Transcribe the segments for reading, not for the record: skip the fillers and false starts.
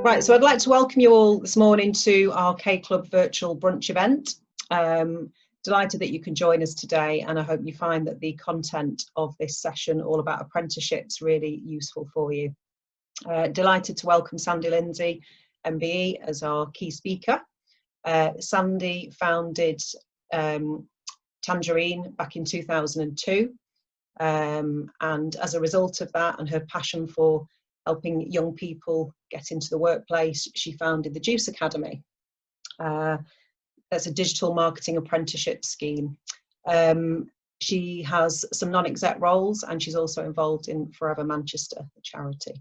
Right, so I'd like to welcome you all this morning to our K Club virtual brunch event. Delighted that you can join us today, and I hope you find that the content of this session all about apprenticeships really useful for you. Delighted to welcome Lindsay MBE as our key speaker. Sandy founded Tangerine back in 2002, and as a result of that and her passion for helping young people get into the workplace, she founded the Juice Academy. That's a digital marketing apprenticeship scheme. She has some non-exec roles, and she's also involved in Forever Manchester, the charity.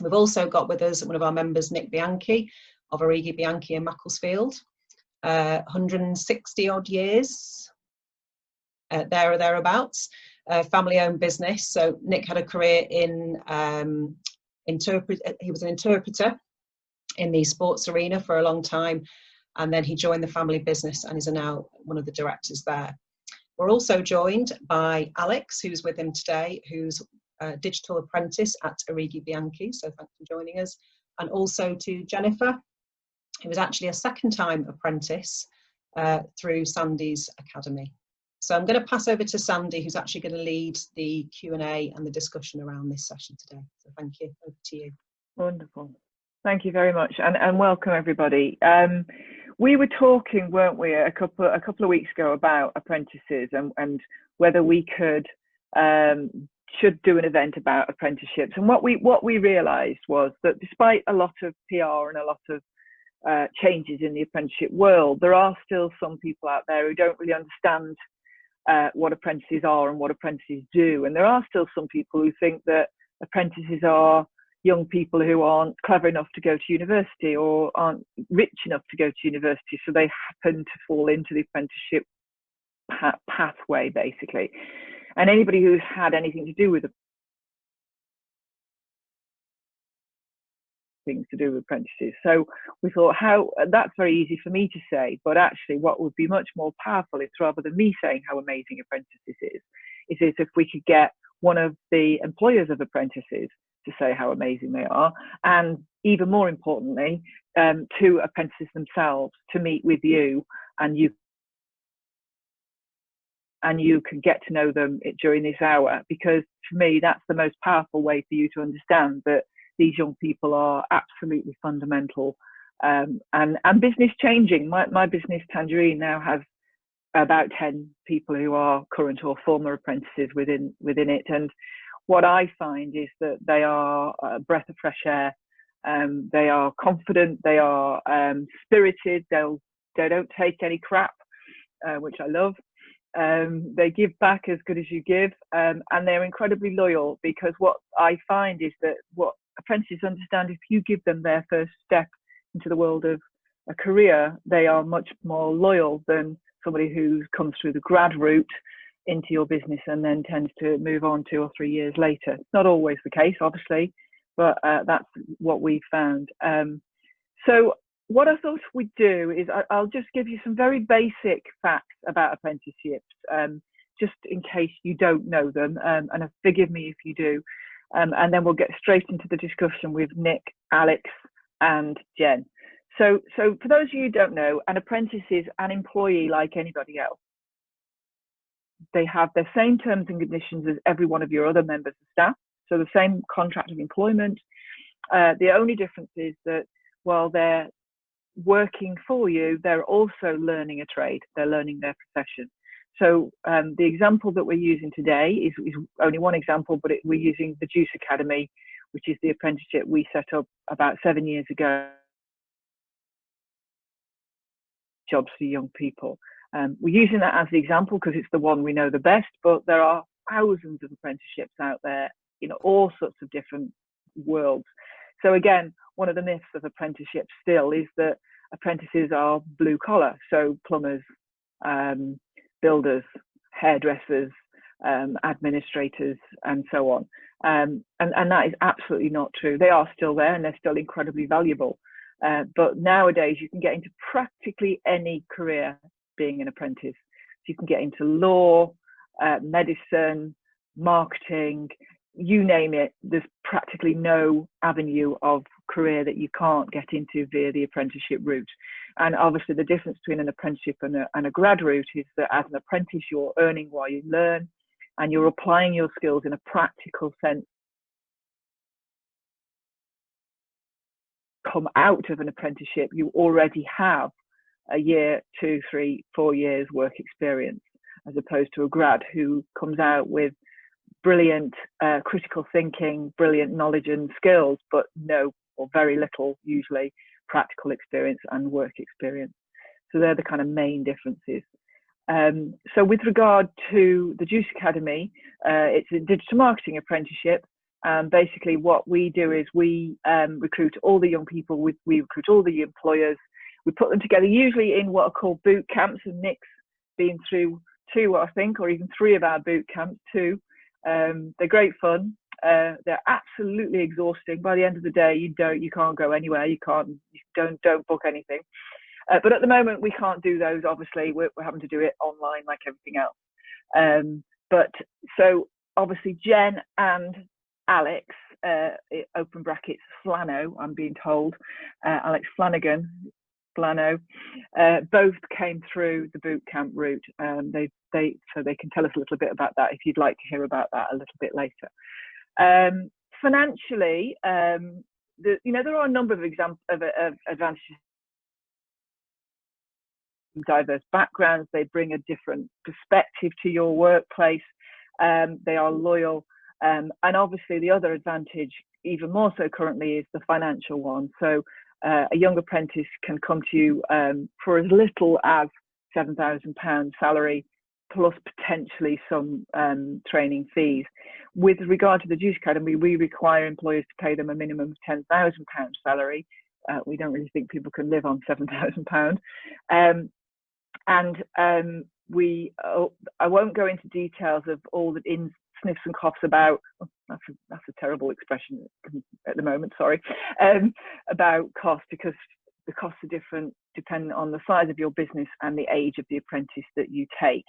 We've also got with us one of our members, Nick Bianchi of Arighi Bianchi in Macclesfield. 160 odd years, there or thereabouts. Family-owned business. So Nick had a career in he was an interpreter in the sports arena for a long time, and then he joined the family business and is now one of the directors there. We're also joined by Alex, who's with him today, who's a digital apprentice at Arighi Bianchi, so thanks for joining us, and also to Jennifer, who was actually a second-time apprentice through Sandy's academy. So I'm going to pass over to Sandy, who's actually going to lead the Q&A and the discussion around this session today. So thank you. Over to you. Wonderful. Thank you very much, and welcome everybody. We were talking, weren't we, a couple of weeks ago about apprentices and whether we should do an event about apprenticeships. And what we realised was that despite a lot of PR and a lot of changes in the apprenticeship world, there are still some people out there who don't really understand what apprentices are and what apprentices do. And there are still some people who think that apprentices are young people who aren't clever enough to go to university or aren't rich enough to go to university, so they happen to fall into the apprenticeship pathway, basically. And anybody who's had anything to do with things to do with apprentices. So we thought, that's very easy for me to say, but actually what would be much more powerful is, rather than me saying how amazing apprentices is if we could get one of the employers of apprentices to say how amazing they are, and even more importantly, to apprentices themselves to meet with you, and you can get to know them during this hour, because for me that's the most powerful way for you to understand that these young people are absolutely fundamental and business changing. My business Tangerine now has about 10 people who are current or former apprentices within it, and what I find is that they are a breath of fresh air. They are confident, they are spirited, they don't take any crap, which I love. They give back as good as you give, and they're incredibly loyal, because what I find is that what apprentices understand, if you give them their first step into the world of a career, they are much more loyal than somebody who comes through the grad route into your business and then tends to move on 2 or 3 years later. It's not always the case, obviously, but that's what we found. So what I thought we'd do is I'll just give you some very basic facts about apprenticeships, just in case you don't know them, and forgive me if you do. And then we'll get straight into the discussion with Nick, Alex, and Jen. So for those of you who don't know, an apprentice is an employee like anybody else. They have the same terms and conditions as every one of your other members of staff, so the same contract of employment. The only difference is that while they're working for you, they're also learning a trade, they're learning their profession. So the example that we're using today is only one example, but we're using the Juice Academy, which is the apprenticeship we set up about 7 years ago. Jobs for young people. We're using that as the example because it's the one we know the best, but there are thousands of apprenticeships out there in all sorts of different worlds. So again, one of the myths of apprenticeships still is that apprentices are blue collar, so plumbers, builders, hairdressers, administrators, and so on. And that is absolutely not true. They are still there and they're still incredibly valuable. But nowadays you can get into practically any career being an apprentice. So you can get into law, medicine, marketing, you name it, there's practically no avenue of career that you can't get into via the apprenticeship route. And obviously the difference between an apprenticeship and a grad route is that as an apprentice, you're earning while you learn, and you're applying your skills in a practical sense. Come out of an apprenticeship, you already have a year, 2, 3, 4 years work experience, as opposed to a grad who comes out with brilliant critical thinking, brilliant knowledge and skills, but no or very little usually practical experience and work experience. So they're the kind of main differences. So with regard to the Juice Academy, it's a digital marketing apprenticeship. Basically what we do is we recruit all the young people, we recruit all the employers, we put them together usually in what are called boot camps, and Nick's been through 2, I think, or even 3 of our boot camps too. They're great fun. They're absolutely exhausting. By the end of the day, you can't go anywhere. You don't book anything. But at the moment, we can't do those. Obviously, we're having to do it online like everything else. But so obviously, Jen and Alex, open brackets, Flano, I'm being told, Alex Flanagan, Flano, both came through the boot camp route. So they can tell us a little bit about that if you'd like to hear about that a little bit later. Financially, there are a number of advantages. Diverse backgrounds, they bring a different perspective to your workplace. They are loyal, and obviously the other advantage, even more so currently, is the financial one. So a young apprentice can come to you for as little as £7,000 salary, plus potentially some training fees. With regard to the Juice Academy, we require employers to pay them a minimum of £10,000 salary. We don't really think people can live on £7,000. I won't go into details of all the sniffs and coughs about, that's a terrible expression at the moment, sorry, about cost, because the costs are different depending on the size of your business and the age of the apprentice that you take.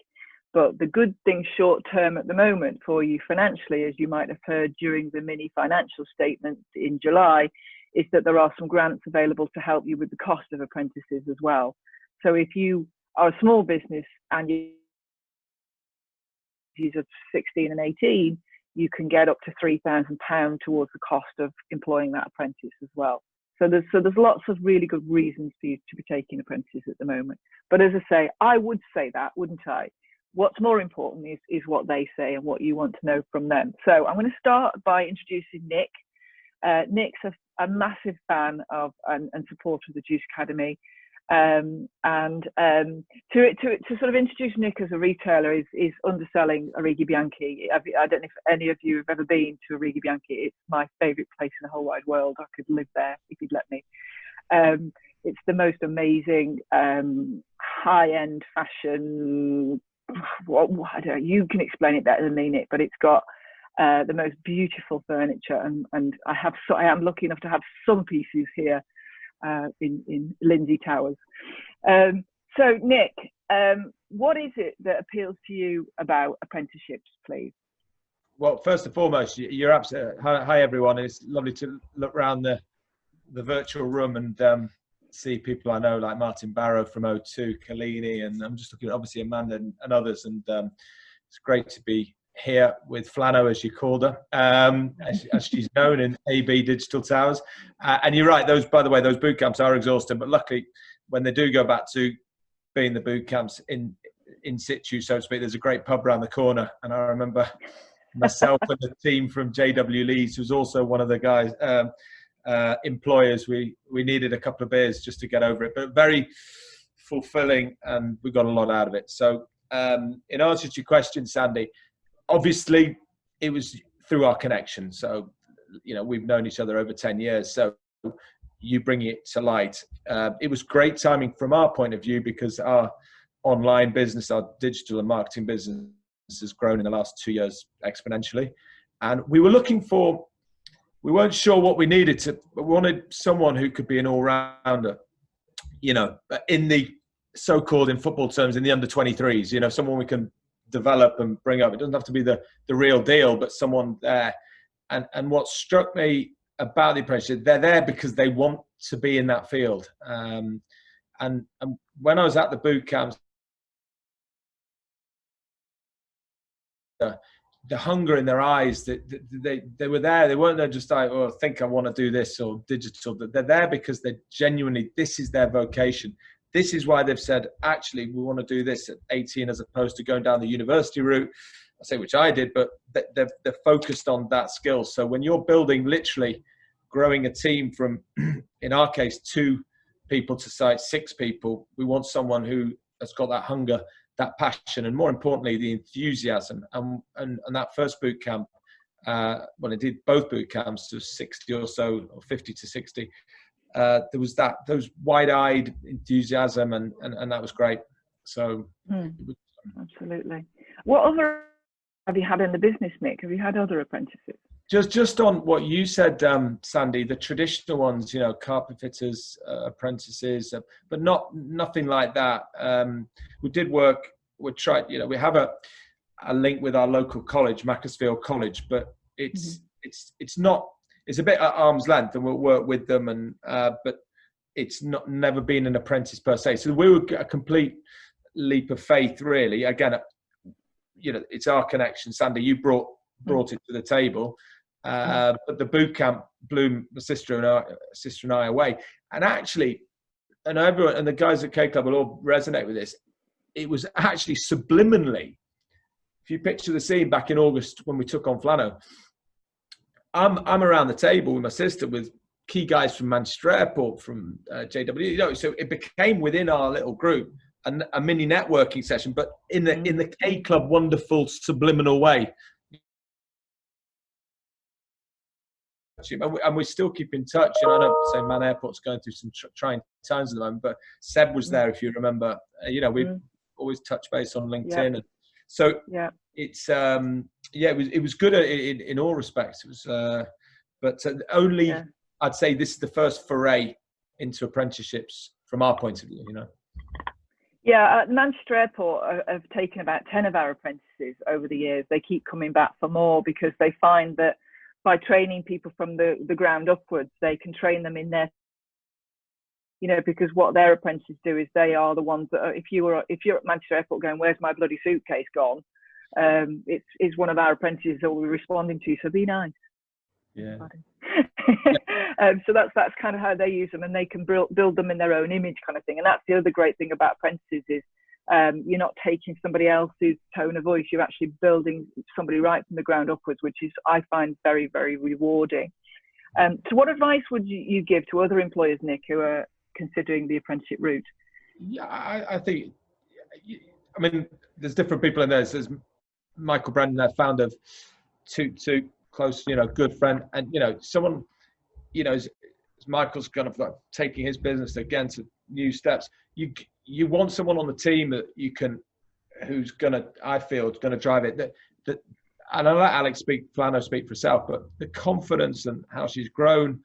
But the good thing short term at the moment for you financially, as you might have heard during the mini financial statements in July, is that there are some grants available to help you with the cost of apprentices as well. So if you are a small business and you use of 16 and 18, you can get up to £3,000 towards the cost of employing that apprentice as well. So there's lots of really good reasons for you to be taking apprentices at the moment. But as I say, I would say that, wouldn't I? What's more important is what they say and what you want to know from them. So I'm going to start by introducing Nick. Nick's a massive fan of and supporter of the Juice Academy. To sort of introduce Nick as a retailer is underselling Arighi Bianchi. I don't know if any of you have ever been to Arighi Bianchi. It's my favourite place in the whole wide world. I could live there if you'd let me. It's the most amazing high-end fashion. I don't know, you can explain it better than me, Nick, but it's got the most beautiful furniture, and I am lucky enough to have some pieces here in Lindsay Towers. So Nick, what is it that appeals to you about apprenticeships, please? Well, first and foremost, you're absolutely hi everyone. It's lovely to look around the virtual room and see people I know like Martin Barrow from O2, Kalini, and I'm just looking at obviously Amanda and others, and it's great to be here with Flano, as you called her, as she's known in AB Digital Towers. And you're right, by the way, those boot camps are exhausting, but luckily when they do go back to being the boot camps in situ, so to speak, there's a great pub around the corner. And I remember myself and the team from JW Leeds, who's also one of the guys, employers, we needed a couple of beers just to get over it, but very fulfilling, and we got a lot out of it. So in answer to your question, Sandy, obviously it was through our connection. So, we've known each other over 10 years. So you bring it to light. It was great timing from our point of view because our online business, our digital and marketing business has grown in the last 2 years exponentially. And we weren't sure what we needed but we wanted someone who could be an all-rounder, in the so-called, in football terms, in the under 23s, someone we can develop and bring up. It doesn't have to be the real deal, but someone there And what struck me about the apprenticeship, they're there because they want to be in that field. And when I was at the boot camps, the hunger in their eyes, that they were there. They weren't there just like, oh, I think I want to do this or digital. They're there because they genuinely, this is their vocation. This is why they've said, actually, we want to do this at 18 as opposed to going down the university route. I say, which I did, but they're focused on that skill. So when you're building, literally growing a team from, in our case, 2 people to 6 people, we want someone who has got that hunger, that passion, and more importantly, the enthusiasm. And that first boot camp, when I did both boot camps, to 60 or so, or 50 to 60, there was those wide-eyed enthusiasm, and that was great. So absolutely. What other have you had in the business, Nick? Have you had other apprentices? Just on what you said, Sandy, the traditional ones, carpet fitters, apprentices, but nothing like that. We did work. We tried. We have a link with our local college, Macclesfield College, but it's not. It's a bit at arm's length, and we'll work with them, and but it's never been an apprentice per se. So we were a complete leap of faith, really. Again, it's our connection. Sandy, you brought it to the table. But the boot camp blew my sister and I away. And actually, and everyone and the guys at K Club will all resonate with this. It was actually subliminally, if you picture the scene back in August when we took on Flano, I'm around the table with my sister with key guys from Manchester Airport, from JW. So it became within our little group a mini networking session, but in the K Club wonderful subliminal way. And we still keep in touch. I know, say, Man Airport's going through some trying times at the moment, but Seb was there, if you remember. We always touch base on LinkedIn. And so it's it was good in all respects. It was, but only I'd say this is the first foray into apprenticeships from our point of view. Yeah, Manchester Airport have taken about 10 of our apprentices over the years. They keep coming back for more because they find that by training people from the ground upwards, they can train them in their, because what their apprentices do is they are the ones that are, if you're at Manchester Airport going, where's my bloody suitcase gone? It's one of our apprentices that we're responding to. So be nice. Yeah. So that's kind of how they use them, and they can build them in their own image, kind of thing. And that's the other great thing about apprentices is you're not taking somebody else's tone of voice. You're actually building somebody right from the ground upwards, which is, I find, very, very rewarding. So what advice would you give to other employers, Nick, who are considering the apprenticeship route? Yeah, I think, there's different people in there. There's Michael Brennan, the founder of Toot, close, good friend. And, someone, as Michael's kind of like taking his business again to new steps, you want someone on the team that who's gonna drive it. That, and I'll let Flano speak for herself, but the confidence and how she's grown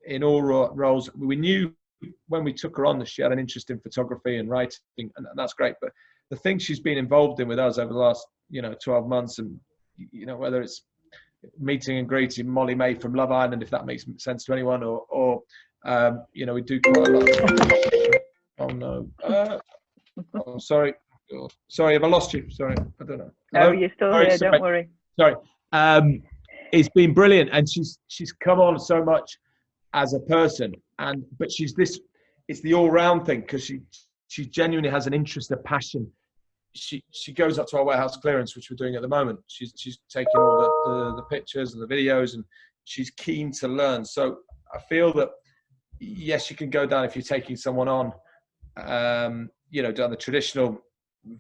in all roles. We knew when we took her on that she had an interest in photography and writing, and that's great. But the things she's been involved in with us over the last 12 months, and whether it's meeting and greeting Molly May from Love Island, if that makes sense to anyone, or we do quite a lot. Oh no! Oh, sorry. Have I lost you? Sorry, I don't know. Hello? No, you're still here. Don't worry. Sorry. It's been brilliant, and she's come on so much as a person, but it's the all-round thing, because she genuinely has an interest, a passion. She goes up to our warehouse clearance, which we're doing at the moment. She's taking all the pictures and the videos, and she's keen to learn. So I feel that yes, you can go down if you're taking someone on, down the traditional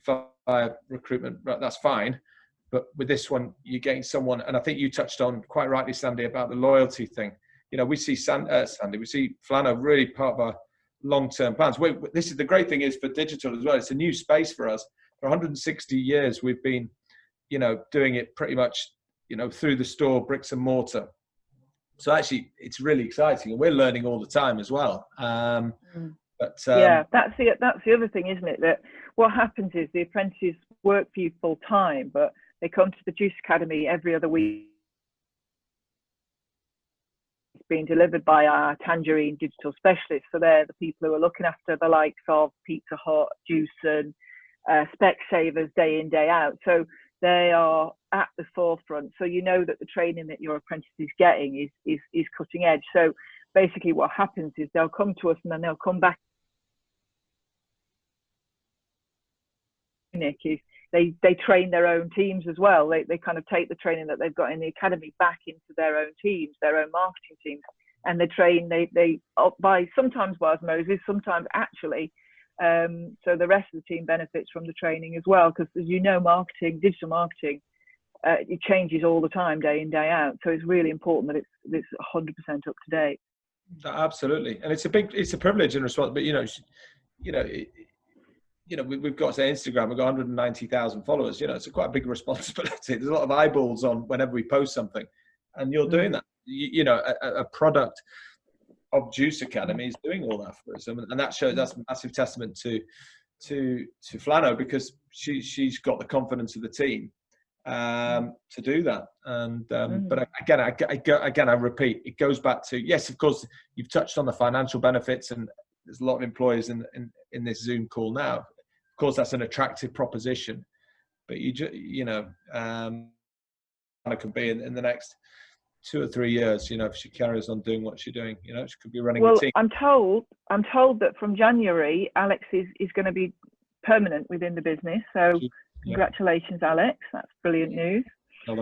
via recruitment, that's fine. But with this one, you're getting someone, and I think you touched on quite rightly, Sandy, about the loyalty thing. We see Sandy, we see Flano really part of our long-term plans. This is the great thing is for digital as well. It's a new space for us. For 160 years, we've been, doing it pretty much, through the store, bricks and mortar. So actually, it's really exciting, and we're learning all the time as well. But that's the other thing, isn't it? That what happens is the apprentices work for you full time, but they come to the Juice Academy every other week. It's being delivered by our Tangerine digital specialists. So they're the people who are looking after the likes of Pizza Hut, Juicen, Specsavers day in, day out. So they are at the forefront. So you know that the training that your apprentice is getting is cutting edge. So basically what happens is they'll come to us and then they'll come back. Nick, is they train their own teams as well. They kind of take the training that they've got in the academy back into their own teams, their own marketing teams, and they train. They by sometimes by osmosis, sometimes actually. So the rest of the team benefits from the training as well, because as you know, marketing, digital marketing, it changes all the time, day in, day out. So it's really important that it's 100% up to date. Absolutely, and it's a privilege and responsibility. But we've got, say, Instagram, we've got 190,000 followers. It's quite a big responsibility. There's a lot of eyeballs on whenever we post something, and you're doing that. A product of Juice Academy is doing all that for us, and that shows, that's a massive testament to Flano, because she's got the confidence of the team to do that. And but again, I repeat, it goes back to, yes, of course, you've touched on the financial benefits, and there's a lot of employers in this Zoom call now. Of course, that's an attractive proposition, but Anna could be in the next 2 or 3 years, if she carries on doing what she's doing, she could be running a team. I'm told that from January, Alex is going to be permanent within the business. So congratulations, Alex. That's brilliant news. So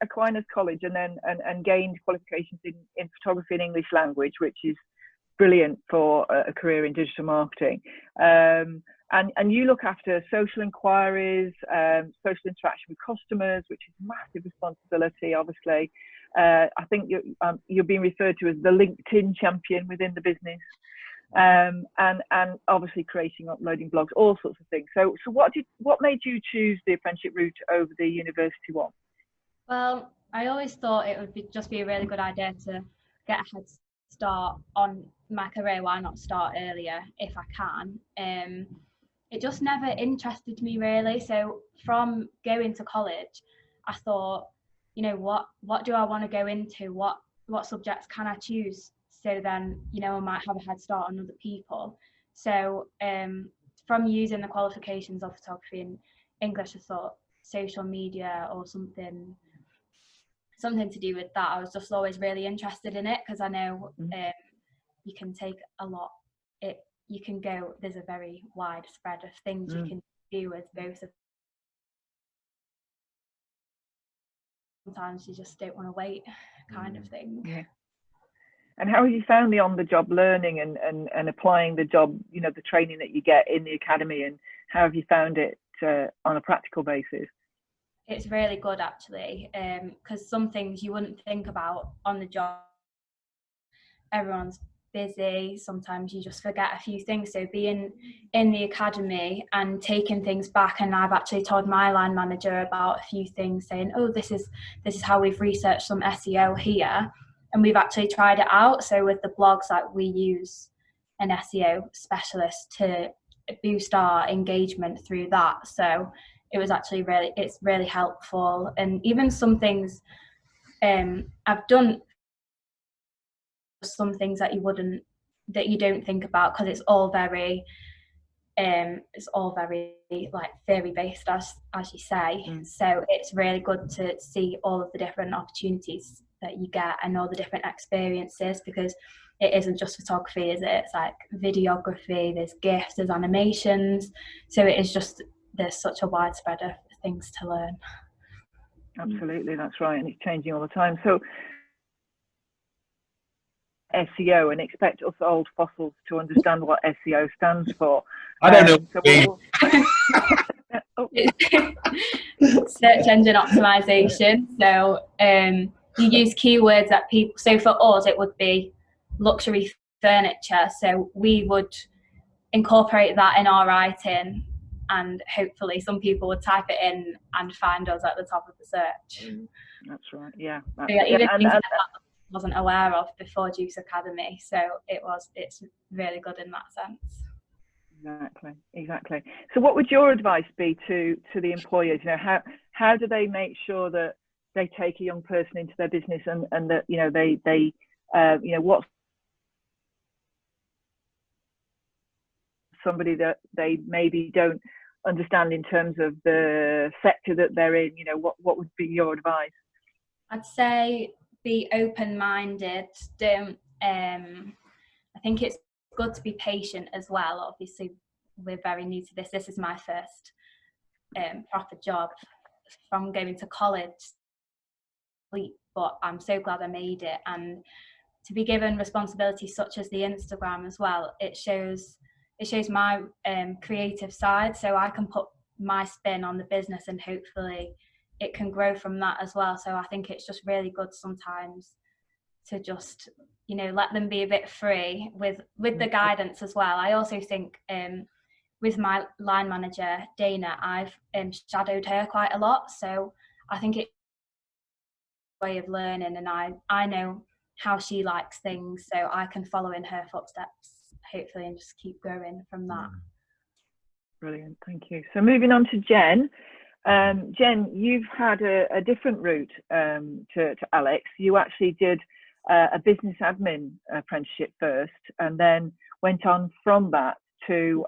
Aquinas College and gained qualifications in photography and English language, which is brilliant for a career in digital marketing. And you look after social inquiries, social interaction with customers, which is a massive responsibility, obviously. I think you're being referred to as the LinkedIn champion within the business, and obviously uploading blogs, all sorts of things. So what made you choose the apprenticeship route over the university one? Well, I always thought it would just be a really good idea to get a head start on my career. Why not start earlier if I can? It just never interested me really. So from going to college, I thought, what do I want to go into? What subjects can I choose? So then, I might have a head start on other people. So from using the qualifications of photography and English, I thought social media or something to do with that. I was just always really interested in it, because I know you can take a lot. There's a very wide spread of things you can do with both of. Sometimes you just don't want to wait, kind of thing. Yeah. And how have you found the on-the-job learning and applying the job, the training that you get in the academy, and how have you found it on a practical basis? It's really good, actually, because some things you wouldn't think about on the job. Everyone's busy, sometimes you just forget a few things. So being in the academy and taking things back, and I've actually told my line manager about a few things, saying, oh, this is how we've researched some SEO here, and we've actually tried it out. So with the blogs, like, we use an SEO specialist to boost our engagement through that. So it was actually it's really helpful. And even some things I've done, some things that you don't think about, because it's all very like theory based, as you say. So it's really good to see all of the different opportunities that you get and all the different experiences, because it isn't just photography, is it? It's like videography, there's GIFs, there's animations. So it is just, there's such a wide spread of things to learn. Absolutely, that's right, and it's changing all the time. So SEO, and expect us old fossils to understand what SEO stands for. I don't know. Search engine optimization. So you use keywords that people, so for us it would be luxury furniture, so we would incorporate that in our writing, and hopefully some people would type it in and find us at the top of the search. That's right, yeah. Even things that I wasn't aware of before Juice Academy, so it's really good in that sense. Exactly. So what would your advice be to the employers? How do they make sure that they take a young person into their business, and that, you know, they you know, what somebody that they maybe don't understand in terms of the sector that they're in, you know, what would be your advice? I'd say be open-minded. Don't I think it's good to be patient as well. Obviously, we're very new to this. This is my first proper job from going to college, but I'm so glad I made it. And to be given responsibilities such as the Instagram as well, it shows my creative side, so I can put my spin on the business, and hopefully it can grow from that as well. So I think it's just really good sometimes to just, you know, let them be a bit free with the guidance as well. I also think with my line manager Dana, I've shadowed her quite a lot, so I think it's a way of learning, and I know how she likes things, so I can follow in her footsteps, hopefully, and just keep growing from that. Brilliant, thank you. So moving on to Jen. Jen, you've had a different route to Alex. You actually did a business admin apprenticeship first, and then went on from that to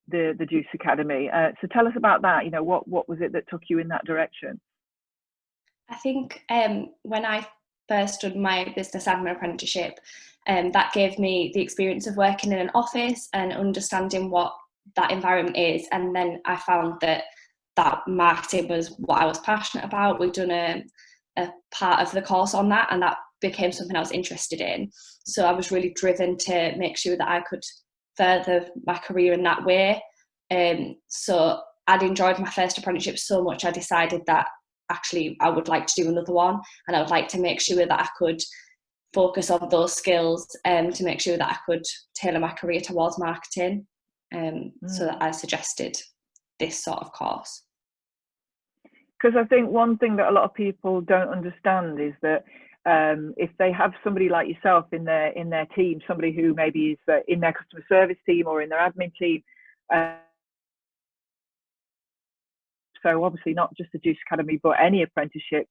the Juice Academy. So tell us about that. You know, what was it that took you in that direction? I think when I first done my business admin apprenticeship, that gave me the experience of working in an office and understanding what that environment is. And then I found that marketing was what I was passionate about. We'd done a part of the course on that, and that became something I was interested in. So I was really driven to make sure that I could further my career in that way. So I'd enjoyed my first apprenticeship so much, I decided that actually I would like to do another one, and I would like to make sure that I could focus on those skills to make sure that I could tailor my career towards marketing. So that I suggested this sort of course. Because I think one thing that a lot of people don't understand is that if they have somebody like yourself in their team, somebody who maybe is in their customer service team or in their admin team, so obviously not just the Juice Academy, but any apprenticeship,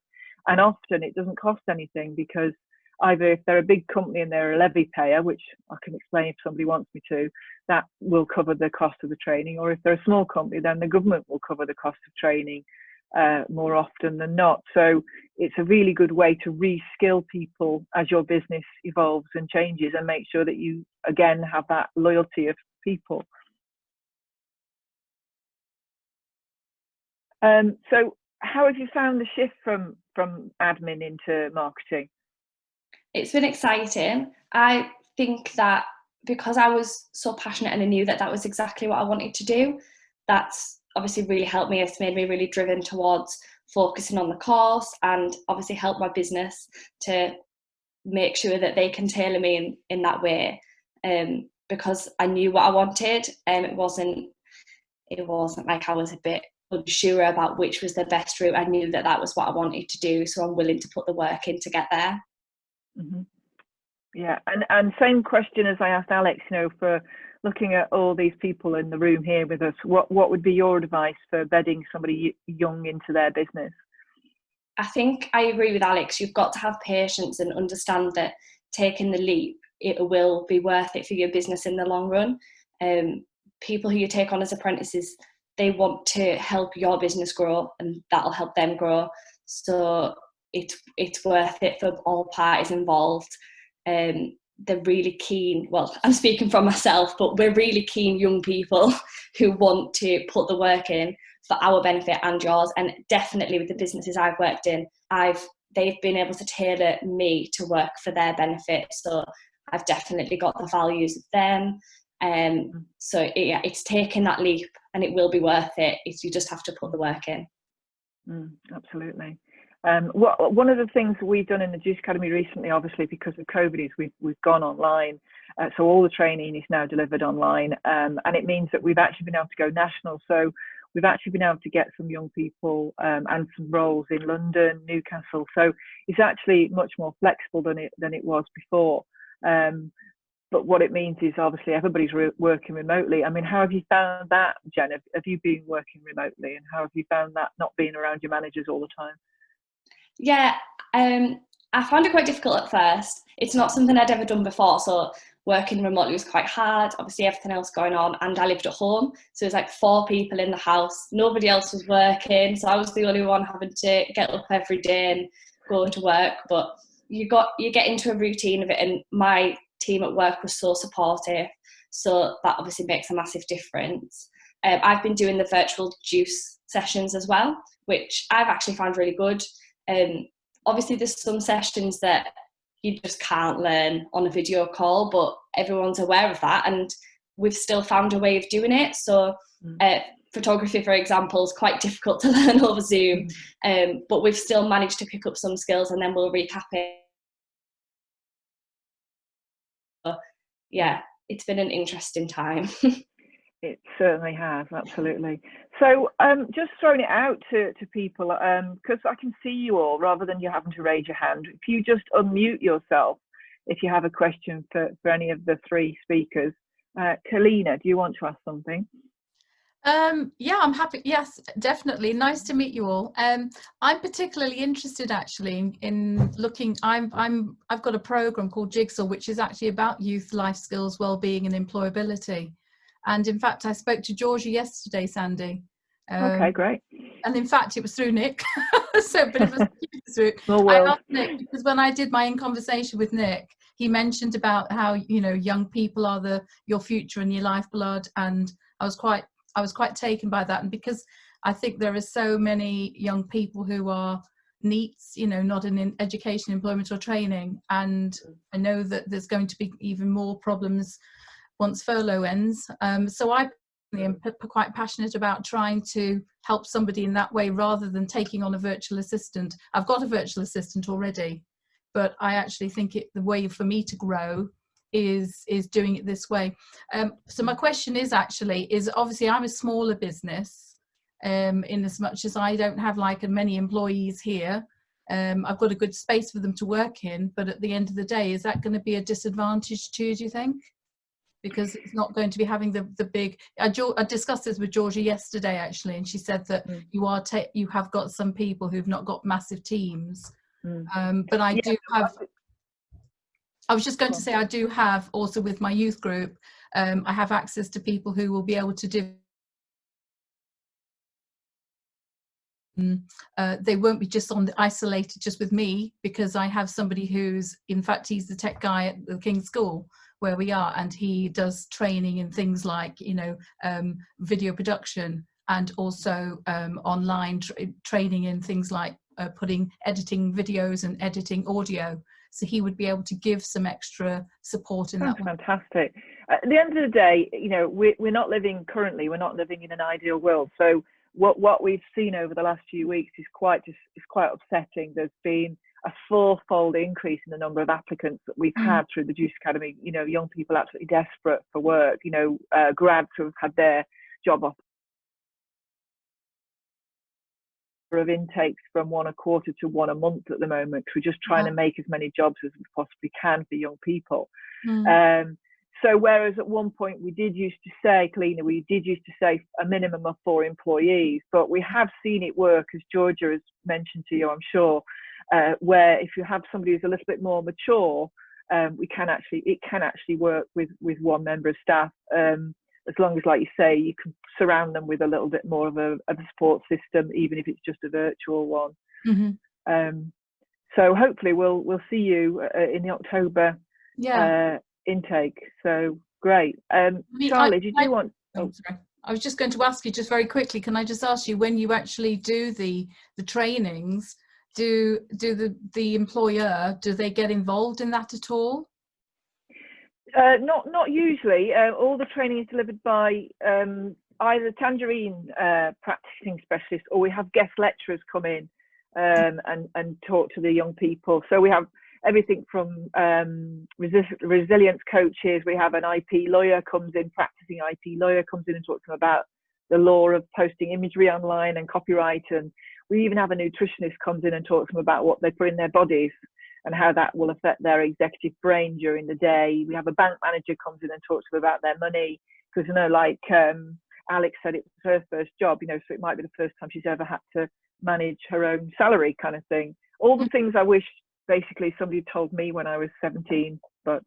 and often it doesn't cost anything, because either if they're a big company and they're a levy payer, which I can explain if somebody wants me to, that will cover the cost of the training, or if they're a small company, then the government will cover the cost of training more often than not. So it's a really good way to re-skill people as your business evolves and changes, and make sure that you again have that loyalty of people. So how have you found the shift from admin into marketing? It's been exciting. I think that because I was so passionate and I knew that that was exactly what I wanted to do, that's obviously really helped me. It's made me really driven towards focusing on the course, and obviously help my business to make sure that they can tailor me in that way, because I knew what I wanted, and it wasn't like I was a bit unsure about which was the best route. I knew that that was what I wanted to do, so I'm willing to put the work in to get there. Mm-hmm. Yeah, and same question as I asked Alex, you know, for looking at all these people in the room here with us, what would be your advice for bedding somebody young into their business? I think I agree with Alex. You've got to have patience and understand that taking the leap, it will be worth it for your business in the long run. People who you take on as apprentices, they want to help your business grow, and that'll help them grow. So it's worth it for all parties involved. They're really keen, well, I'm speaking from myself, but we're really keen young people who want to put the work in for our benefit and yours. And definitely with the businesses I've worked in, they've been able to tailor me to work for their benefit. So I've definitely got the values of them. So it's taking that leap, and it will be worth it. You just have to put the work in. Absolutely. One of the things we've done in the Juice Academy recently, obviously because of COVID, is we've gone online. So all the training is now delivered online, and it means that we've actually been able to go national. So we've actually been able to get some young people and some roles in London, Newcastle. So it's actually much more flexible than it was before. But what it means is obviously everybody's working remotely. I mean, how have you found that, Jen? Have you been working remotely, and how have you found that, not being around your managers all the time? Yeah, I found it quite difficult at first. It's not something I'd ever done before, so working remotely was quite hard. Obviously, everything else going on, and I lived at home, so it was like 4 people in the house. Nobody else was working, so I was the only one having to get up every day and go to work. But you get into a routine of it, and my team at work was so supportive, so that obviously makes a massive difference. I've been doing the virtual juice sessions as well, which I've actually found really good. Obviously, there's some sessions that you just can't learn on a video call, but everyone's aware of that, and we've still found a way of doing it. So photography, for example, is quite difficult to learn over Zoom, but we've still managed to pick up some skills, and then we'll recap it. So, yeah, it's been an interesting time. It certainly has, absolutely. So just throwing it out to people, because I can see you all rather than you having to raise your hand. If you just unmute yourself, if you have a question for any of the 3 speakers. Kalina, do you want to ask something? Yeah, I'm happy. Yes, definitely. Nice to meet you all. I'm particularly interested actually in looking. I've got a program called Jigsaw, which is actually about youth life skills, well-being, and employability. And in fact, I spoke to Georgia yesterday, Sandy. Okay, great. And in fact, it was through Nick. But it was through. Small I world. asked Nick because when I did my in conversation with Nick, he mentioned about how young people are your future and your lifeblood, and I was quite taken by that. And because I think there are so many young people who are NEETs, not in education, employment, or training, and I know that there's going to be even more problems once furlough ends. So I am quite passionate about trying to help somebody in that way rather than taking on a virtual assistant. I've got a virtual assistant already, but I actually think the way for me to grow is doing it this way. So my question is obviously I'm a smaller business in as much as I don't have like many employees here. I've got a good space for them to work in, but at the end of the day, is that going to be a disadvantage too, do you think? Because it's not going to be having the big. I discussed this with Georgia yesterday actually, and she said that you have got some people who've not got massive teams, but I do have. I was just going to say I do have also with my youth group. I have access to people who will be able to do. They won't be just isolated just with me, because I have somebody who's, in fact, he's the tech guy at the King's School where we are, and he does training in things like video production, and also online training in things like editing videos and editing audio. So he would be able to give some extra support in that way. Fantastic. At the end of the day, we're not living in an ideal world. So what we've seen over the last few weeks is quite upsetting. There's been a 4-fold increase in the number of applicants that we've had through the Juice Academy. Young people absolutely desperate for work. Grads who have had their job off of intakes from 1 a quarter to 1 a month at the moment. We're just trying to make as many jobs as we possibly can for young people. So whereas at one point we did used to say a minimum of 4 employees, but we have seen it work, as Georgia has mentioned to you, I'm sure, where if you have somebody who's a little bit more mature, it can actually work with 1 member of staff, as long as, like you say, you can surround them with a little bit more of a support system, even if it's just a virtual one. So hopefully we'll see you in the October intake. So great. Charlie, did you want? Oh, sorry. I was just going to ask you just very quickly. Can I just ask you, when you actually do the trainings, do the employer, do they get involved in that at all? Not usually. All the training is delivered by either Tangerine practicing specialists, or we have guest lecturers come in and talk to the young people. So we have everything from resilience coaches. We have an IP lawyer practicing IP lawyer comes in and talks to them about the law of posting imagery online and copyright. And we even have a nutritionist comes in and talks to them about what they put in their bodies and how that will affect their executive brain during the day. We have a bank manager comes in and talks to them about their money, because like Alex said, it was her first job, so it might be the first time she's ever had to manage her own salary, kind of thing, all the things I wish basically somebody told me when I was 17, but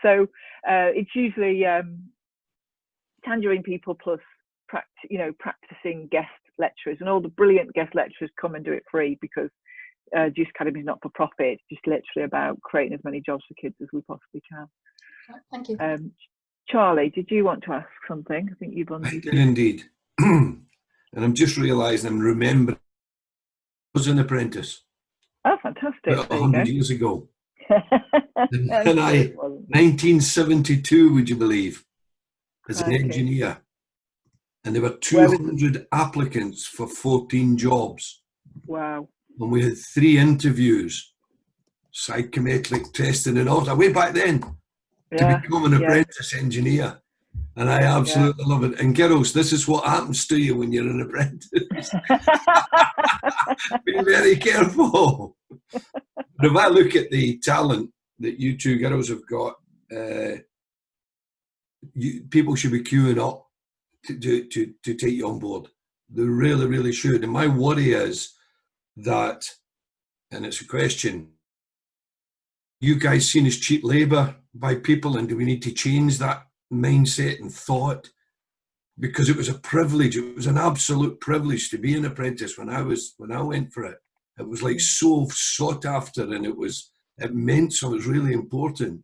so it's usually Tangerine people plus practicing guest lecturers, and all the brilliant guest lecturers come and do it free, because Juice Academy is not for profit. It's just literally about creating as many jobs for kids as we possibly can. Thank you. Charlie, did you want to ask something? I think you've I did indeed. And I'm just realising, I'm remembering, I was an apprentice. Oh, fantastic. About 100 years ago. And And I, 1972, would you believe, as an engineer. And there were 200 applicants for 14 jobs. Wow. And we had 3 interviews, psychometric testing and all that, way back then, to become an apprentice engineer. And I absolutely love it. And girls, this is what happens to you when you're an apprentice. Be very careful. But if I look at the talent that you two girls have got, people should be queuing up to take you on board. They really, really should. And my worry is that, and it's a question, you guys seen as cheap labour by people, and do we need to change that mindset and thought? Because it was a privilege, it was an absolute privilege to be an apprentice when I went for it. It was like so sought after, and it meant so, it was really important.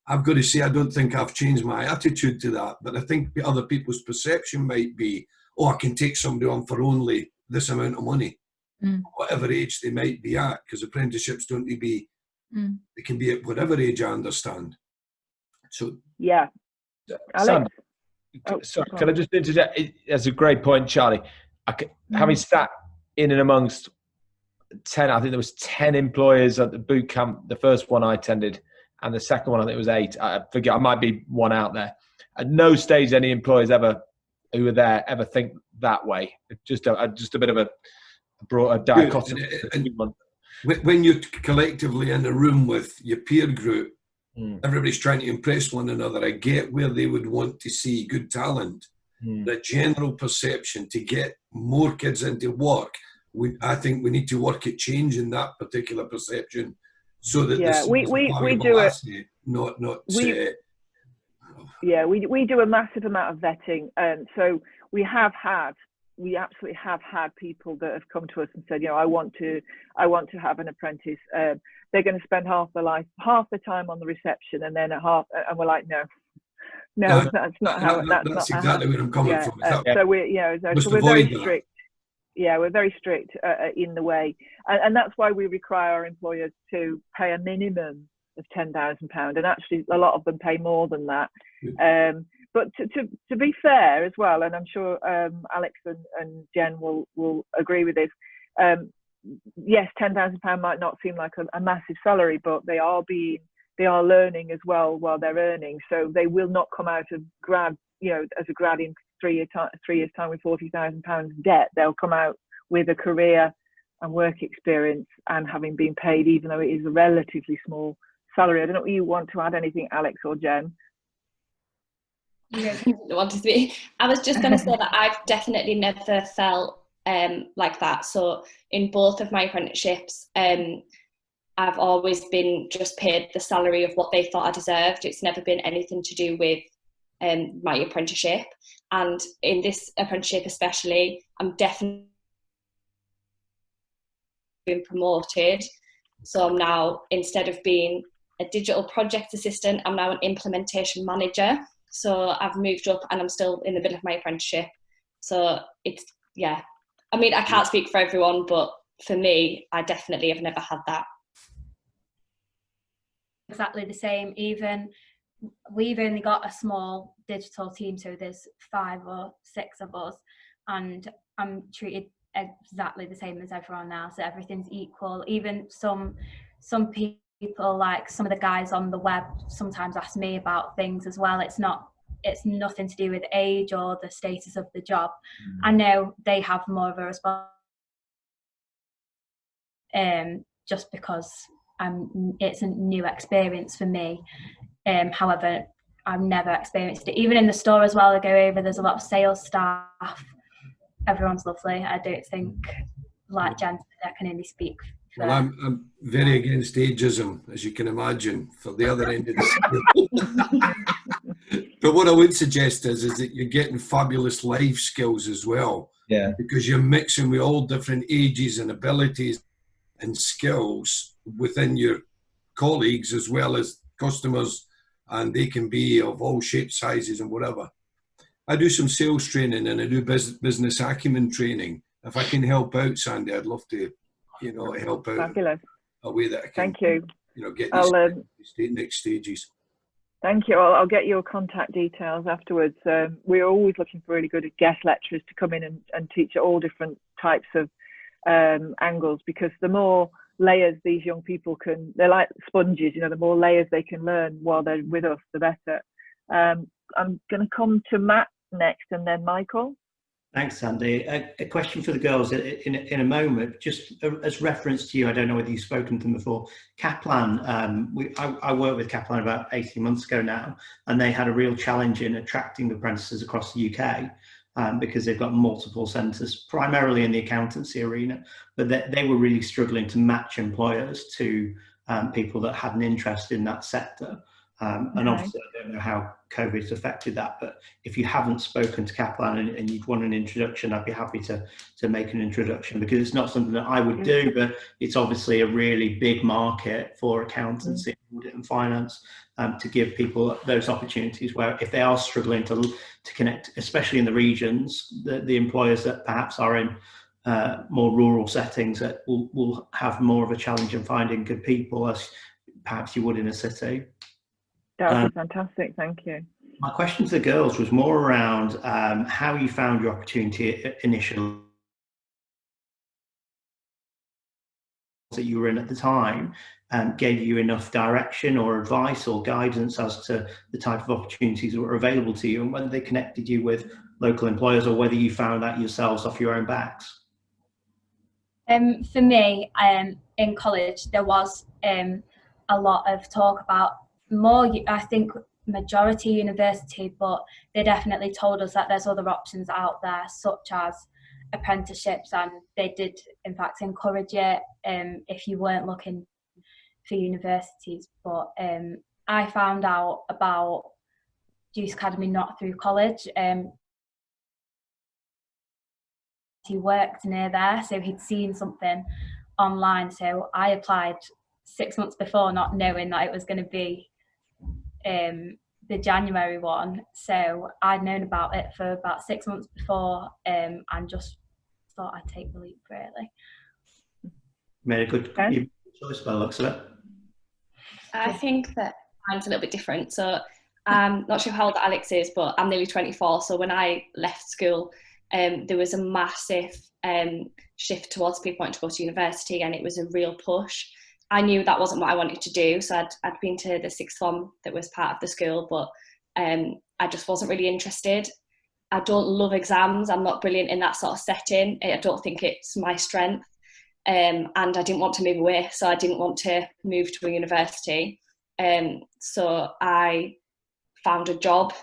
I've got to say, I don't think I've changed my attitude to that, but I think other people's perception might be, oh, I can take somebody on for only this amount of money, whatever age they might be at, because apprenticeships don't need to be, they can be at whatever age, I understand. So yeah. Sam, sorry, can I just interject? That's a great point, Charlie. Having sat in and amongst 10, I think there was 10 employers at the boot camp, the first one I attended, and the second one I think it was 8. I forget, I might be one out there. At no stage any employers who were there ever think that way. Just a bit of a dichotomy. When you're collectively in a room with your peer group, everybody's trying to impress one another. I get where they would want to see good talent. The general perception to get more kids into work, I think we need to work at changing that particular perception, so that we do asset, we do a massive amount of vetting, and so we absolutely have had people that have come to us and said, I want to have an apprentice. They're going to spend half the time on the reception, and then and we're like, no, that's not how. That's exactly where I'm coming from. So we're very strict. Yeah, we're very strict in the way, and that's why we require our employers to pay a minimum of £10,000, and actually a lot of them pay more than that. But to be fair as well, and I'm sure Alex and Jen will agree with this. Yes, £10,000 might not seem like a massive salary, but they are learning as well while they're earning. So they will not come out of grad, as a grad in 3 years time with £40,000 debt. They'll come out with a career and work experience, and having been paid, even though it is a relatively small salary. I don't know if you want to add anything, Alex or Jen. I was just going to say that I've definitely never felt like that. So in both of my apprenticeships, I've always been just paid the salary of what they thought I deserved. It's never been anything to do with my apprenticeship. And in this apprenticeship especially, I'm definitely been promoted. So I'm now, instead of being a digital project assistant, I'm now an implementation manager. So I've moved up, and I'm still in the middle of my apprenticeship. So it's, I mean, I can't speak for everyone, but for me, I definitely have never had that. Exactly the same. We've only got a small digital team, so there's 5 or 6 of us, and I'm treated exactly the same as everyone else. So everything's equal. Even some people, like some of the guys on the web, sometimes ask me about things as well. It's nothing to do with age or the status of the job. I know they have more of a response, just because it's a new experience for me. However, I've never experienced it. Even in the store as well, I go over, there's a lot of sales staff everyone's lovely. I don't think, like Jen said, I can only speak for... Well, I'm very against ageism, as you can imagine, for the other end of the scale. But what I would suggest is that you're getting fabulous life skills as well. Yeah. Because you're mixing with all different ages and abilities and skills within your colleagues as well as customers, and they can be of all shapes, sizes, and whatever. I do some sales training and I do business acumen training. If I can help out, Sandy, I'd love to, help out. Fabulous. A way that I can, thank you. Get these next stages. Thank you. I'll get your contact details afterwards. We're always looking for really good guest lecturers to come in and teach all different types of angles, because the more layers these young people they're like sponges, the more layers they can learn while they're with us, the better. I'm going to come to Matt next and then Michael. Thanks, Sandy. A question for the girls in a moment. Just as reference to you, I don't know whether you've spoken to them before. Kaplan, I worked with Kaplan about 18 months ago now, and they had a real challenge in attracting apprentices across the UK because they've got multiple centres, primarily in the accountancy arena, but they were really struggling to match employers to people that had an interest in that sector. And obviously, I don't know how COVID's affected that, but if you haven't spoken to Kaplan and you'd want an introduction, I'd be happy to make an introduction, because it's not something that I would do, but it's obviously a really big market for accountancy, audit and finance, to give people those opportunities where if they are struggling to connect, especially in the regions, the employers that perhaps are in more rural settings that will have more of a challenge in finding good people as perhaps you would in a city. That would be fantastic, thank you. My question to the girls was more around how you found your opportunity initially that you were in at the time, gave you enough direction or advice or guidance as to the type of opportunities that were available to you, and whether they connected you with local employers or whether you found that yourselves off your own backs. For me, in college, there was a lot of talk about more, I think, majority university, but they definitely told us that there's other options out there, such as apprenticeships, and they did in fact encourage it if you weren't looking for universities. But I found out about Juice Academy not through college. He worked near there, so he'd seen something online, so I applied 6 months before, not knowing that it was going to be the January one. So I'd known about it for about 6 months before, and just thought I'd take the leap, really. Made a good choice by the looks of it. I think that mine's a little bit different. So I'm not sure how old Alex is, but I'm nearly 24. So when I left school, there was a massive shift towards people wanting to go to university, and it was a real push. I knew that wasn't what I wanted to do, so I'd been to the sixth form that was part of the school, but I just wasn't really interested. I don't love exams. I'm not brilliant in that sort of setting. I don't think it's my strength, and I didn't want to move away, so I didn't want to move to a university. So I found a job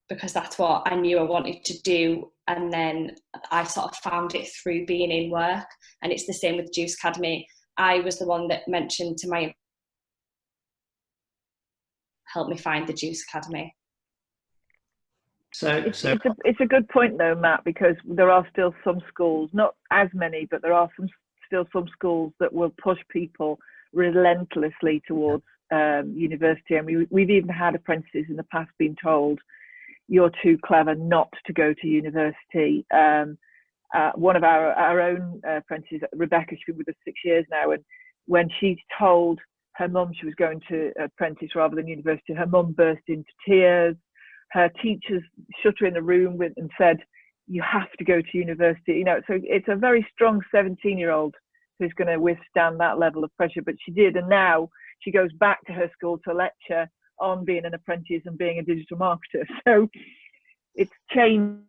because that's what I knew I wanted to do, and then I sort of found it through being in work. And it's the same with Juice Academy. I was the one that mentioned to my help me find the Juice Academy. So it's a good point though, Matt, because there are still some schools, not as many, but there are still some schools that will push people relentlessly towards university. And we've even had apprentices in the past being told, you're too clever not to go to university. One of our own apprentices, Rebecca, she's been with us 6 years now, and when she told her mum she was going to apprentice rather than university, her mum burst into tears. Her teachers shut her in the room and said, you have to go to university. So it's a very strong 17-year-old who's going to withstand that level of pressure, but she did, and now she goes back to her school to lecture on being an apprentice and being a digital marketer. So it's changed.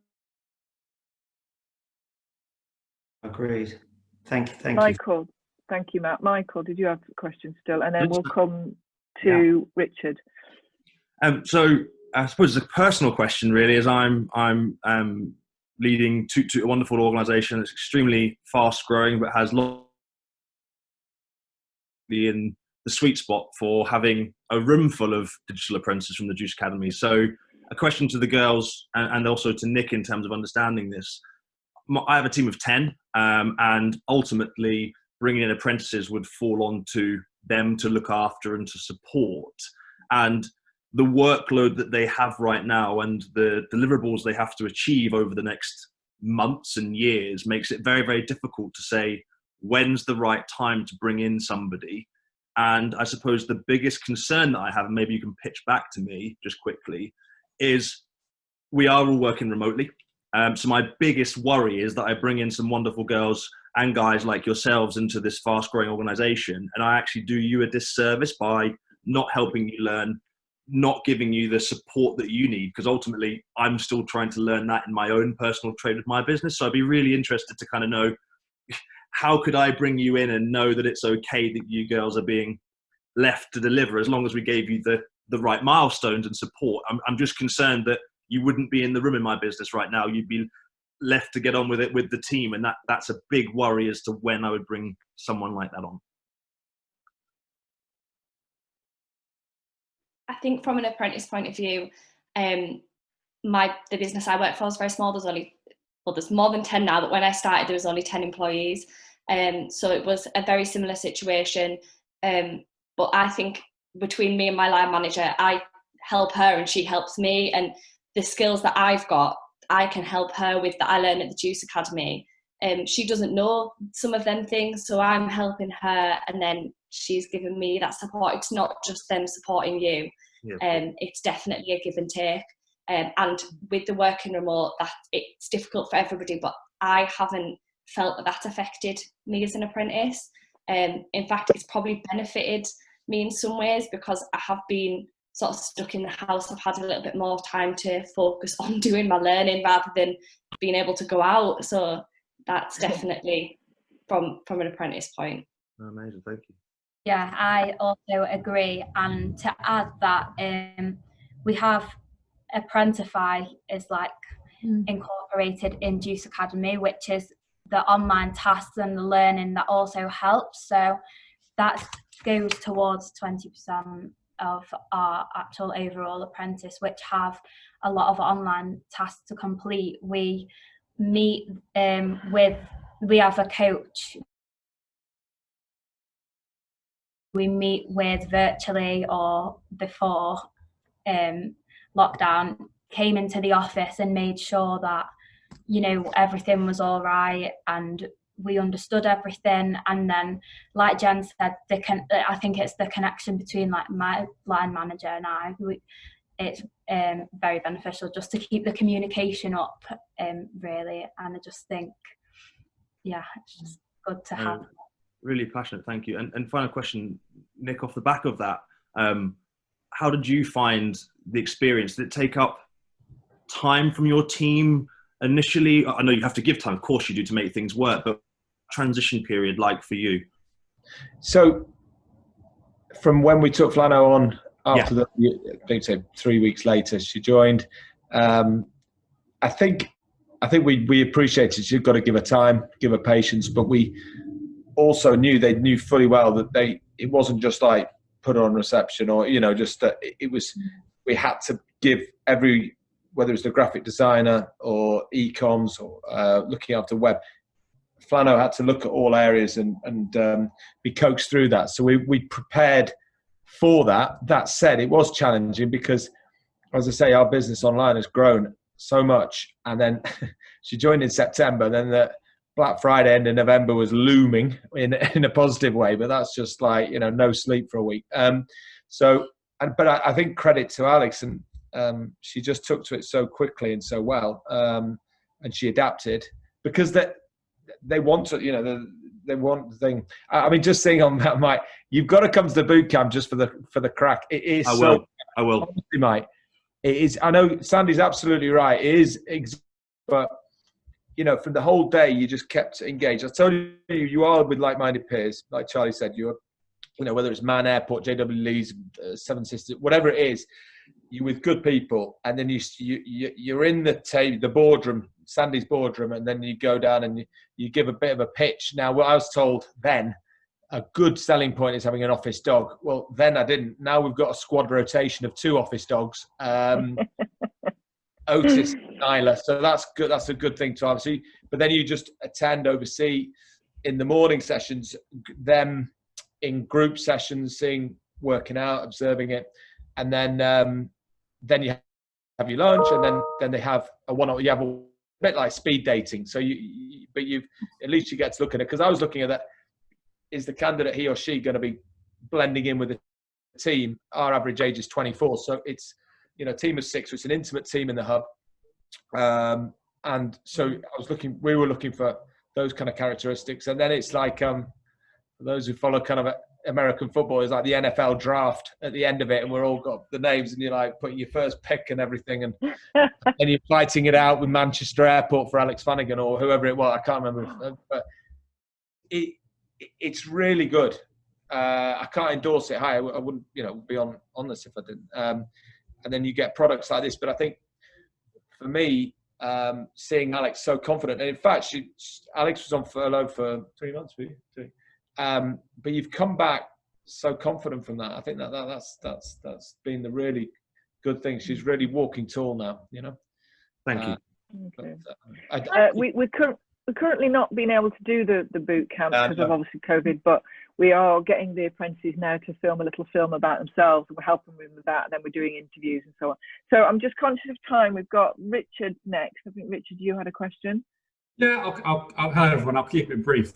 Agreed. Thank you. Michael, thank you, Matt. Michael, did you have a question still? And then we'll come to Richard. So I suppose the personal question really is I'm leading to a wonderful organisation that's extremely fast growing, but has in the sweet spot for having a room full of digital apprentices from the Juice Academy. So a question to the girls and also to Nick in terms of understanding this. I have a team of 10, and ultimately bringing in apprentices would fall on to them to look after and to support. And the workload that they have right now and the deliverables they have to achieve over the next months and years makes it very, very difficult to say when's the right time to bring in somebody. And I suppose the biggest concern that I have, and maybe you can pitch back to me just quickly, is we are all working remotely. So my biggest worry is that I bring in some wonderful girls and guys like yourselves into this fast growing organization, and I actually do you a disservice by not helping you learn, not giving you the support that you need, because ultimately I'm still trying to learn that in my own personal trade with my business. So I'd be really interested to kind of know, how could I bring you in and know that it's okay that you girls are being left to deliver, as long as we gave you the right milestones and support? I'm just concerned that you wouldn't be in the room in my business right now. You'd be left to get on with it with the team. And that's a big worry as to when I would bring someone like that on. I think from an apprentice point of view, the business I work for is very small. There's more than 10 now, but when I started, there was only 10 employees. So it was a very similar situation. But I think between me and my line manager, I help her and she helps me. And the skills that I've got, I can help her with, that I learned at the Juice Academy. She doesn't know some of them things, so I'm helping her, and then she's giving me that support. It's not just them supporting you. Yeah. It's definitely a give and take. And with the working remote, that it's difficult for everybody, but I haven't felt that affected me as an apprentice. In fact, it's probably benefited me in some ways, because I have been sort of stuck in the house. I've had a little bit more time to focus on doing my learning rather than being able to go out. So that's definitely from an apprentice point. Amazing, thank you. Yeah, I also agree. And to add that, we have Apprentify is like incorporated in Juice Academy, which is the online tasks and the learning that also helps. So that goes towards 20% of our actual overall apprentice, which have a lot of online tasks to complete. We meet we have a coach we meet with virtually, or before lockdown, came into the office and made sure that, you know, everything was all right and we understood everything. And then, like Jen said, I think it's the connection between like my line manager and I. It's very beneficial just to keep the communication up, really. And I just think, yeah, it's just good to have. Really passionate, thank you. And final question, Nick, off the back of that, how did you find the experience? Did it take up time from your team initially? I know you have to give time, of course you do, to make things work, but transition period like for you? So from when we took Flano on after I think so 3 weeks later she joined, I think we appreciated she'd got to give her time, give her patience, but we also knew fully well that it wasn't just like put her on reception, or, you know, just that it was, we had to give whether it's the graphic designer or e-coms or looking after web, Flano had to look at all areas and be coaxed through that. So we prepared for that. That said, it was challenging because, as I say, our business online has grown so much. And then she joined in September, then the Black Friday end of November was looming in a positive way, but that's just like, you know, no sleep for a week. But I think credit to Alex, and she just took to it so quickly and so well, and she adapted because they want to, you know, they want the thing. I mean, just saying on that, Mike, you've got to come to the boot camp just for the crack. It is. I will. Honestly, Mike, it is. I know Sandy's absolutely right. It is, but you know, from the whole day, you just kept engaged. I told you are with like-minded peers, like Charlie said. You're, you know, whether it's Man Airport, JW Lee's, Seven Sisters, whatever it is, you're with good people, and then you're in the boardroom Sandy's boardroom, and then you go down and you give a bit of a pitch. Now, what I was told then, a good selling point is having an office dog. Well, then I didn't. Now we've got a squad rotation of 2 office dogs, Otis and Nyla. So that's good. That's a good thing to obviously. But then you just attend, oversee in the morning sessions, them in group sessions, seeing, working out, observing it, and then you have your lunch, and then they have you have a bit like speed dating. So but at least you get to look at it, because I was looking at that. Is the candidate, he or she, going to be blending in with the team? Our average age is 24, so it's a team of 6, so it's an intimate team in the hub. And so we were looking for those kind of characteristics, and then it's like for those who follow kind of American football, it's like the NFL draft at the end of it, and we're all got the names, and you're like putting your first pick and everything, and and you're fighting it out with Manchester Airport for Alex Flanagan or whoever it was. I can't remember, but it's really good. I can't endorse it high. I wouldn't, be on this if I didn't. And then you get products like this. But I think for me, seeing Alex so confident, and in fact, Alex was on furlough for 3 months, but you've come back so confident from that. I think that's been the really good thing. She's really walking tall now. Thank you. We're currently not being able to do the boot camp because of obviously COVID, but we are getting the apprentices now to film a little film about themselves, and we're helping them with that, and then we're doing interviews and so on. So I'm just conscious of time. We've got Richard next. I think, Richard, you had a question? Yeah, hello everyone. I'll keep it brief.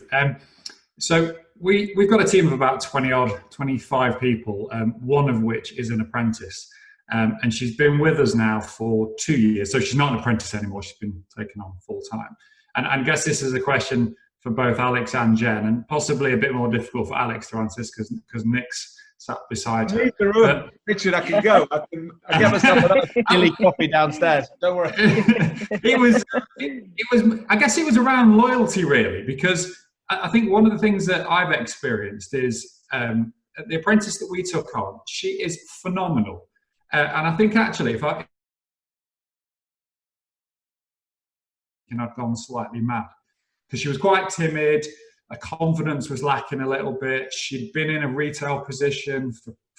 So we've got a team of about 25 people, one of which is an apprentice. And she's been with us now for 2 years. So she's not an apprentice anymore. She's been taken on full time. And I guess this is a question for both Alex and Jen, and possibly a bit more difficult for Alex to answer this because Nick's sat beside her. Richard, I can go. I get myself a silly coffee downstairs. Don't worry. It was. I guess it was around loyalty, really, because I think one of the things that I've experienced is the apprentice that we took on. She is phenomenal, and I think actually, I've gone slightly mad, because she was quite timid. Her confidence was lacking a little bit. She'd been in a retail position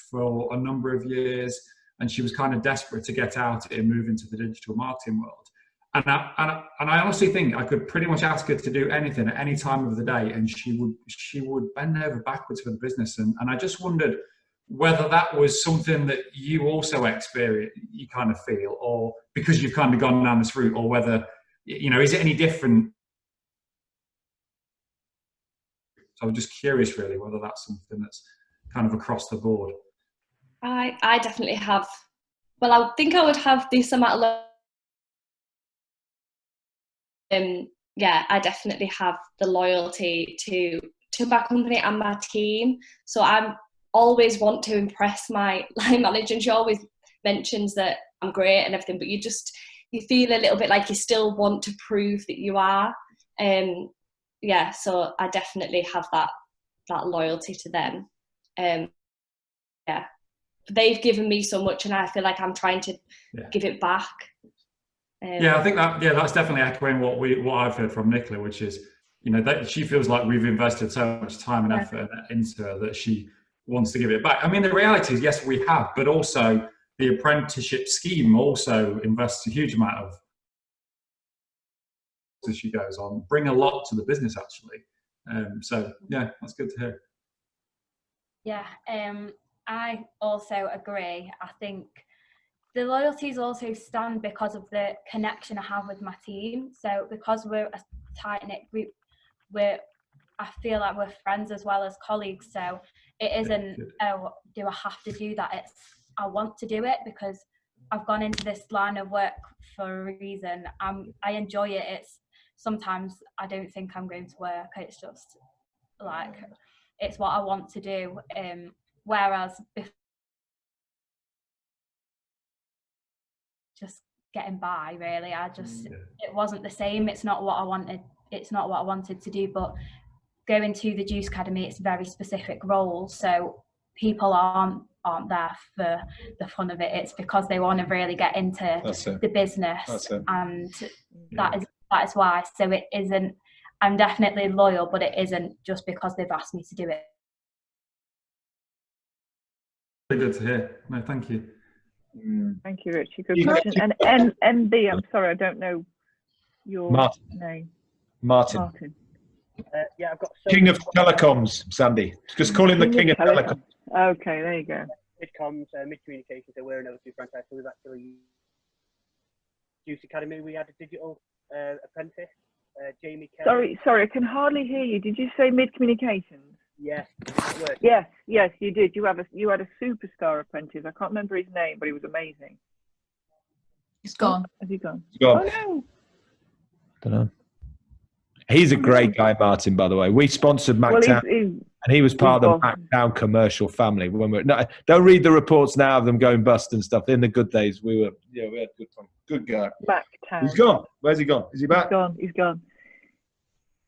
for a number of years, and she was kind of desperate to get out and move into the digital marketing world. And I honestly think I could pretty much ask her to do anything at any time of the day, and she would bend over backwards for the business. And I just wondered whether that was something that you also experience, you kind of feel, or because you've kind of gone down this route, or whether, is it any different? So I'm just curious, really, whether that's something that's kind of across the board. I definitely have. Well, I think I would have this amount of. I definitely have the loyalty to my company and my team. So I always want to impress my line manager, and she always mentions that I'm great and everything, but you feel a little bit like you still want to prove that you are. So I definitely have that loyalty to them. They've given me so much, and I feel like I'm trying to give it back. I think that's definitely echoing what I've heard from Nicola, which is, that she feels like we've invested so much time and effort into her that she wants to give it back. I mean, the reality is, yes, we have, but also the apprenticeship scheme also invests a huge amount of, as she goes on, bring a lot to the business actually. That's good to hear. I also agree. I think the loyalties also stand because of the connection I have with my team. So because we're a tight-knit group, I feel like we're friends as well as colleagues. So it isn't, oh, do I have to do that? It's, I want to do it because I've gone into this line of work for a reason. I enjoy it. It's sometimes I don't think I'm going to work. It's just like, it's what I want to do. Whereas before, just getting by, really, it wasn't the same. It's not what I wanted. It's not what I wanted to do. But going to the Juice Academy, it's very specific roles. So people aren't there for the fun of it. It's because they want to really get into the business, and that is That is why. So it isn't, I'm definitely loyal, but it isn't just because they've asked me to do it. Really good to hear. No, thank you. Thank you, Richie. Good question. And MB, I'm sorry, I don't know your name. Martin. Yeah, I've got King of Telecoms, Sandy. Just call him the King of Telecoms. Okay, there you go. Mid-comms, mid-communications, so we're another two franchise. So we've actually Juice Academy. We had a digital apprentice, Jamie Kelly. Sorry, I can hardly hear you. Did you say mid-communications? Yes. Yes, you did. You had a superstar apprentice. I can't remember his name, but he was amazing. He's gone. Has he gone? He's gone. Oh no. Don't know. He's a great guy, Martin, by the way. We sponsored Mactown, and he was part of the Mactown commercial family. When don't read the reports now of them going bust and stuff. In the good days, we had good fun. Good guy. Mactown. He's gone. Where's he gone? Is he back? He's gone.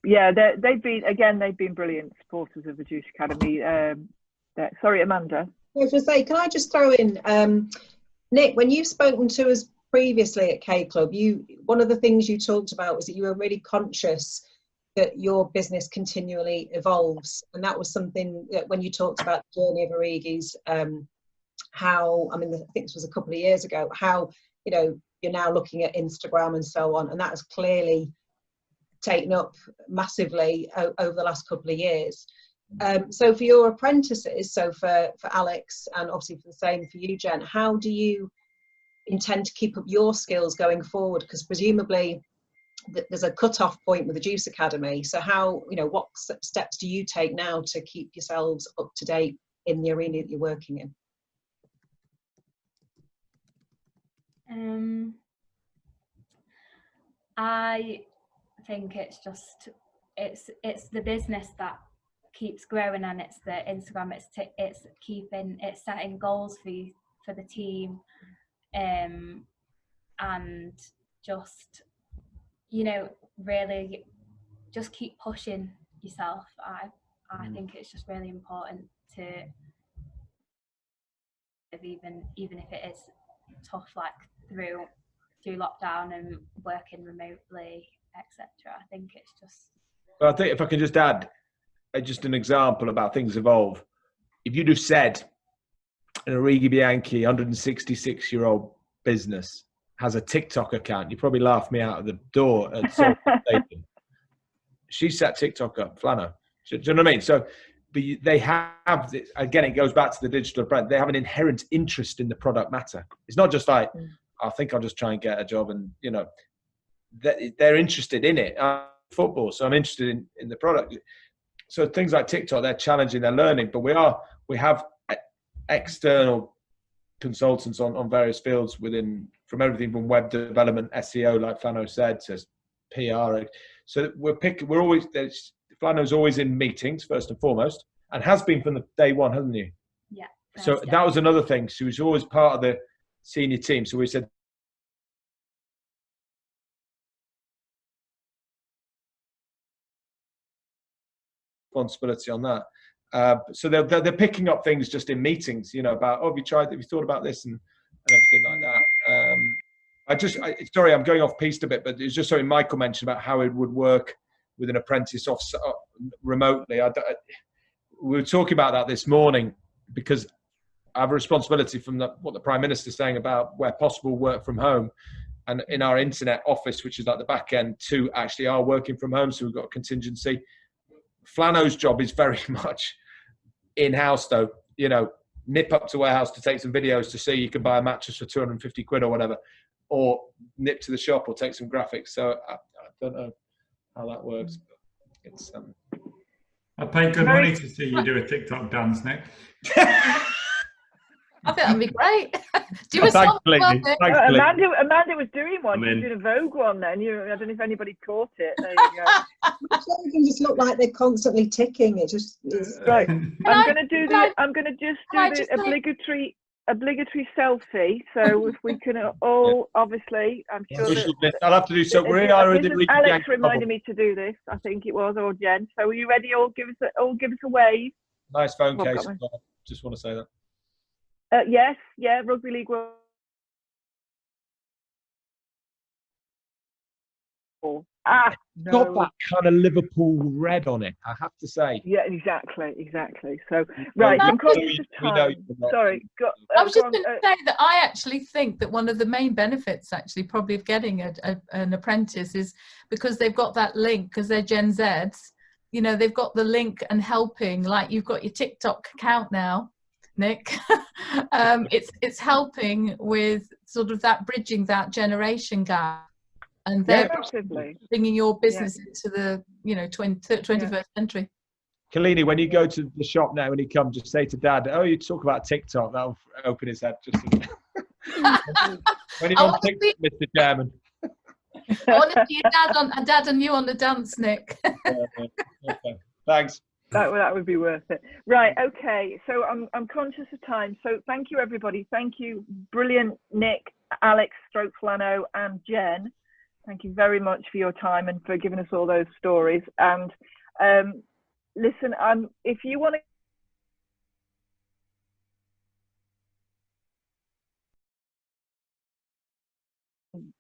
Yeah, they've been brilliant supporters of the Juice Academy. Sorry, Amanda. I was going to say, can I just throw in, Nick, when you've spoken to us previously at K Club, one of the things you talked about was that you were really conscious that your business continually evolves, and that was something that when you talked about the journey of Arighi's, how, I think this was a couple of years ago, how, you're now looking at Instagram and so on, and that has clearly taken up massively over the last couple of years. So for your apprentices, so for Alex, and obviously for the same for you, Jen, how do you intend to keep up your skills going forward? Because presumably there's a cut-off point with the Juice Academy. So how, what steps do you take now to keep yourselves up to date in the arena that you're working in? I think it's just it's the business that keeps growing, and it's the Instagram. It's setting goals for the team, and just really just keep pushing yourself. I think it's just really important to, even if it is tough, like through lockdown and working remotely, etc. I think it's just. But I think if I can just add just an example about things evolve. If you'd have said an Arighi Bianchi 166-year-old business has a TikTok account, you probably laughed me out of the door at some station. She set TikTok up, Flano. Do you know what I mean? So they have this, again, it goes back to the digital brand. They have an inherent interest in the product matter. It's not just like, I think I'll just try and get a job, and they're interested in it. Football, so I'm interested in the product. So things like TikTok, they're challenging, they're learning, but we have external consultants on various fields from everything from web development, SEO, like Flano said, to PR. So we're always, Flano's always in meetings first and foremost, and has been from the day one, hasn't you? Yeah. So that was another thing. She was always part of the senior team. So we said, responsibility on that. So they're picking up things just in meetings, about, have you thought about this and everything like that. Sorry, I'm going off piste a bit, but it's just something Michael mentioned about how it would work with an apprentice remotely. We were talking about that this morning because I have a responsibility from what the Prime Minister's saying about where possible work from home. And in our internet office, which is like the back end, two actually are working from home. So we've got a contingency. Flano's job is very much in-house though, nip up to warehouse to take some videos to see you can buy a mattress for 250 quid or whatever, or nip to the shop or take some graphics. So I don't know how that works, but it's I paid good money to see you do a TikTok dance, Nick. I think that'd be great. Do you Thanks, Amanda was doing one. She was doing a Vogue one then. I don't know if anybody caught it. There you go. They just look like they're constantly ticking. It just is. Right. I'm going to do the obligatory selfie. So if we can all, obviously, I'm sure that I'll have to do so. Alex reminded me to do this. I think it was, or Jen. So are you ready? All give us a wave. Nice phone case. Just want to say that. Yes, Rugby League World. got that kind of Liverpool red on it, I have to say. Yeah, exactly. So, right, I'm conscious of time. Sorry. I was just going to say that I actually think that one of the main benefits, actually, probably of getting an apprentice is because they've got that link, because they're Gen Zs, you know, they've got the link and helping, like you've got your TikTok account now, Nick. It's helping with sort of that bridging that generation gap. And they're bringing your business into the 21st century. Kalini, when you go to the shop now, when you come, just say to Dad, "Oh, you talk about TikTok." That'll open his head. Just when you're on TikTok, Mr. Chairman. I want to see your dad and you on the dance, Nick. Okay. Thanks. That would be worth it. Right. Okay. So I'm conscious of time. So thank you, everybody. Thank you, brilliant Nick, Alex, Flano, and Jen. Thank you very much for your time and for giving us all those stories. And listen, if you want to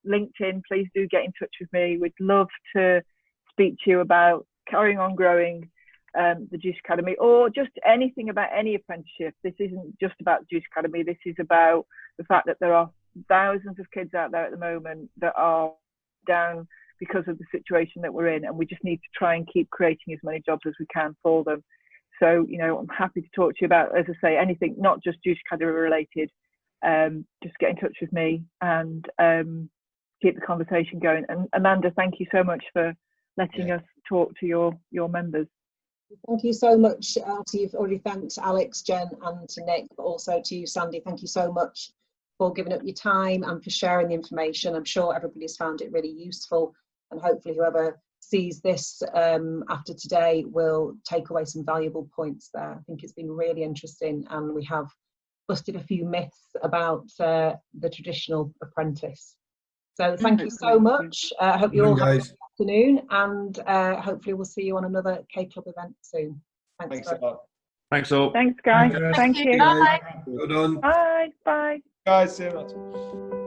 LinkedIn, please do get in touch with me. We'd love to speak to you about carrying on growing the Juice Academy, or just anything about any apprenticeship. This isn't just about Juice Academy. This is about the fact that there are thousands of kids out there at the moment that are down because of the situation that we're in, and we just need to try and keep creating as many jobs as we can for them. So, you know, I'm happy to talk to you about, as I say, anything not just Juice Academy related. Just get in touch with me and keep the conversation going. And Amanda, thank you so much for letting us talk to your members. Thank you so much. You've already thanked Alex, Jen, and to Nick, but also to you, Sandy. Thank you so much for giving up your time and for sharing the information. I'm sure everybody's found it really useful, and hopefully whoever sees this after today will take away some valuable points there. I think it's been really interesting, and we have busted a few myths about the traditional apprentice. So thank you so much. I hope you all have a good afternoon, and hopefully we'll see you on another K-Club event soon. Thanks a lot. Thanks all. Thanks, guys. Thank you. Bye. Well done. Bye. Guys, see you later.